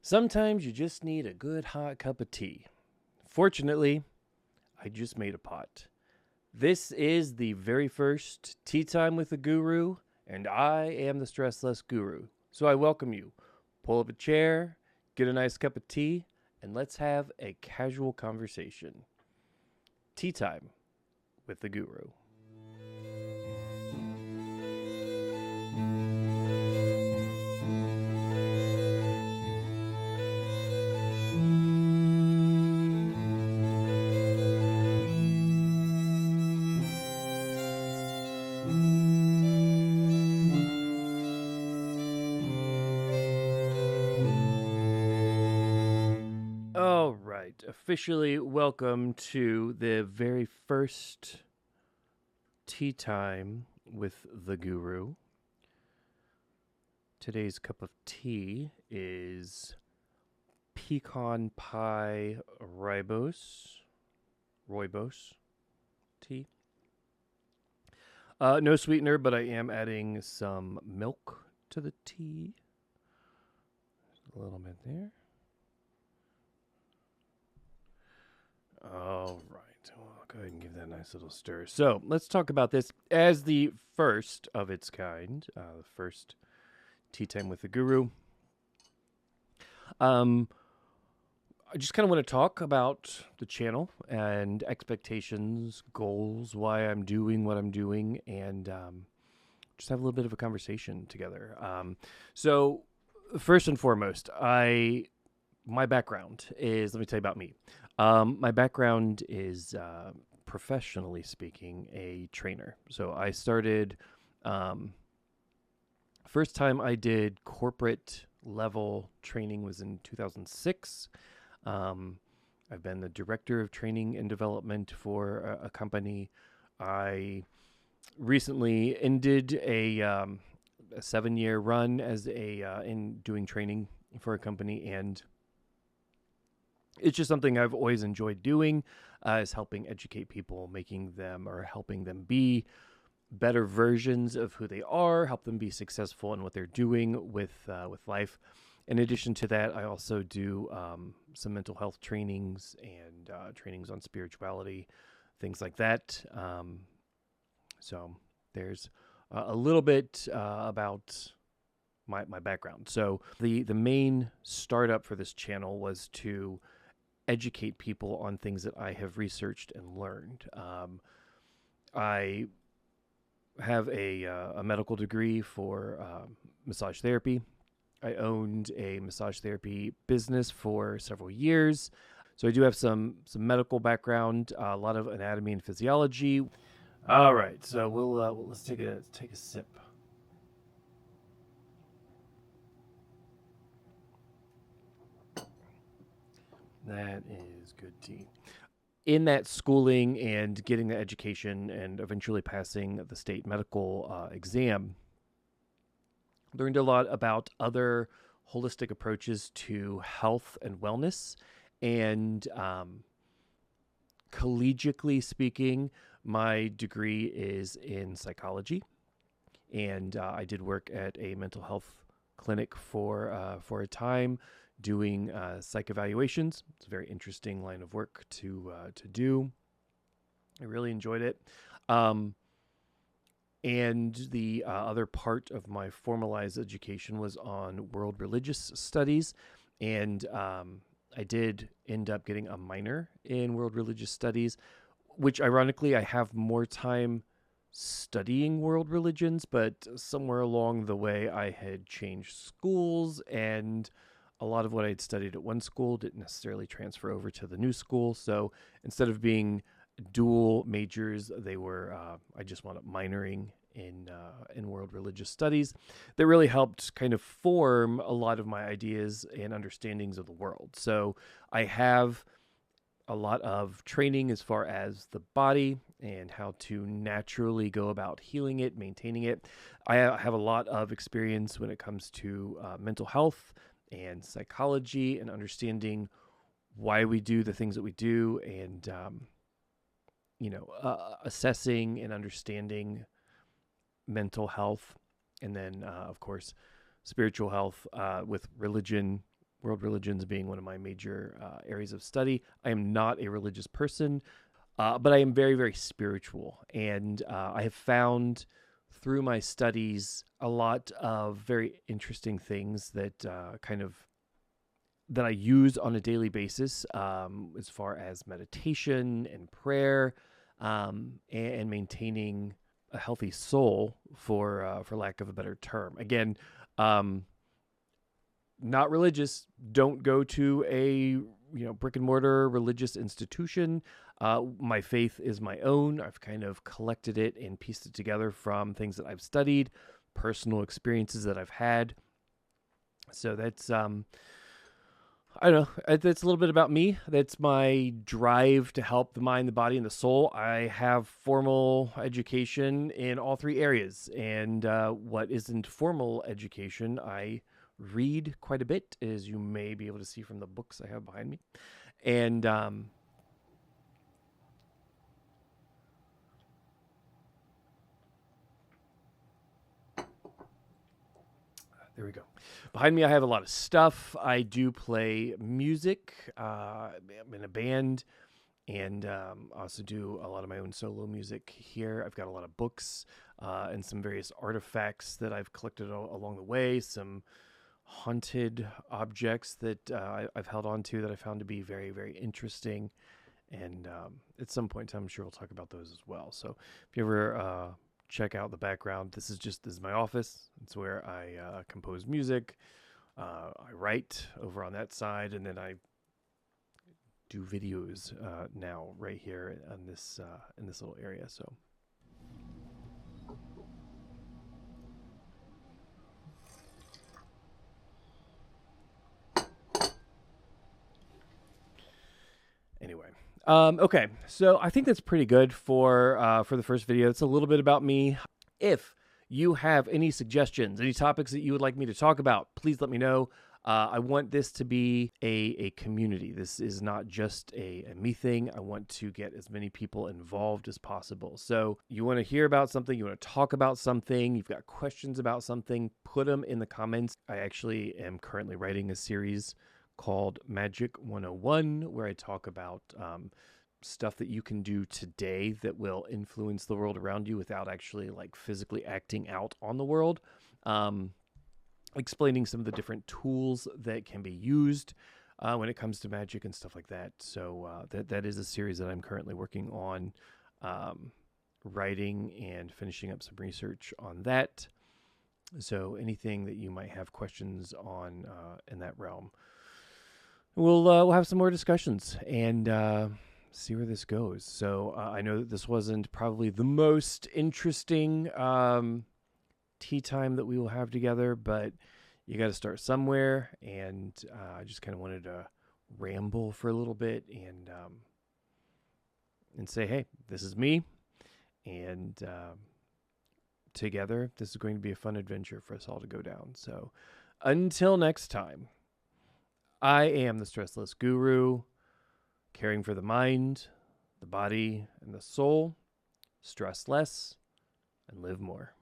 Sometimes you just need a good hot cup of tea. Fortunately, I just made a pot. This is the very first Tea Time with the Guru, and I am the Stressless Guru. So I welcome you. Pull up a chair, get a nice cup of tea, and let's have a casual conversation. Tea Time with the Guru. All right, officially welcome to the very first Tea Time with the Guru. Today's cup of tea is pecan pie rooibos tea. No sweetener, but I am adding some milk to the tea. Just a little bit there. All right. Well, I'll go ahead and give that a nice little stir. So let's talk about this as the first of its kind, the first Tea Time with the Guru. I just kind of want to talk about the channel and expectations, goals, why I'm doing what I'm doing, and just have a little bit of a conversation together. So first and foremost, my background is, let me tell you about me. My background is, professionally speaking, a trainer. So I started, first time I did corporate level training was in 2006. I've been the director of training and development for a company. I recently ended a 7-year run as in doing training for a company, and it's just something I've always enjoyed doing, is helping educate people, helping them be better versions of who they are, help them be successful in what they're doing with life. In addition to that, I also do some mental health trainings and trainings on spirituality, things like that. So there's a little bit about my background. So the main startup for this channel was to educate people on things that I have researched and learned. I have a medical degree for massage therapy. I owned a massage therapy business for several years. So I do have some medical background, a lot of anatomy and physiology. All right, so let's take a sip. That is good tea. In that schooling and getting the education and eventually passing the state medical exam, learned a lot about other holistic approaches to health and wellness. And collegiately speaking, my degree is in psychology. And I did work at a mental health clinic for a time, doing psych evaluations. It's a very interesting line of work to do. I really enjoyed it. And the other part of my formalized education was on world religious studies. And I did end up getting a minor in world religious studies, which ironically I have more time studying world religions, but somewhere along the way I had changed schools, and a lot of what I'd studied at one school didn't necessarily transfer over to the new school. So instead of being dual majors, they were I just wound up minoring in world religious studies. That really helped kind of form a lot of my ideas and understandings of the world. So I have a lot of training as far as the body and how to naturally go about healing it, maintaining it. I have a lot of experience when it comes to mental health and psychology and understanding why we do the things that we do, and assessing and understanding mental health, and then of course spiritual health with religion world religions being one of my major areas of study. I am not a religious person, but I am very, very spiritual. And I have found through my studies a lot of very interesting things that that I use on a daily basis, as far as meditation and prayer, and maintaining a healthy soul, for lack of a better term. Again, not religious. Don't go to a brick and mortar religious institution. My faith is my own. I've kind of collected it and pieced it together from things that I've studied, personal experiences that I've had. So that's I don't know. That's a little bit about me. That's my drive to help the mind, the body, and the soul. I have formal education in all three areas. And what isn't formal education, I read quite a bit, as you may be able to see from the books I have behind me. And there we go. Behind me, I have a lot of stuff. I do play music. I'm in a band, and also do a lot of my own solo music here. I've got a lot of books and some various artifacts that I've collected along the way. Some haunted objects that I've held on to that I found to be very, very interesting. And at some point in time, I'm sure we'll talk about those as well. So if you ever check out the background, this is my office. It's where I compose music. I write over on that side, and then I do videos now right here in this little area. So. Anyway, okay, so I think that's pretty good for the first video. It's a little bit about me. If you have any suggestions, any topics that you would like me to talk about, please let me know. I want this to be a community. This is not just a me thing. I want to get as many people involved as possible. So you want to hear about something, you want to talk about something, you've got questions about something, put them in the comments. I actually am currently writing a series called Magic 101, where I talk about stuff that you can do today that will influence the world around you without actually like physically acting out on the world. Explaining some of the different tools that can be used when it comes to magic and stuff like that. So that is a series that I'm currently working on, writing and finishing up some research on that. So anything that you might have questions on in that realm, we'll have some more discussions and see where this goes. So I know that this wasn't probably the most interesting tea time that we will have together, but you got to start somewhere. And I just kind of wanted to ramble for a little bit and say, hey, this is me. And together, this is going to be a fun adventure for us all to go down. So until next time, I am the Stressless Guru, caring for the mind, the body, and the soul. Stress less and live more.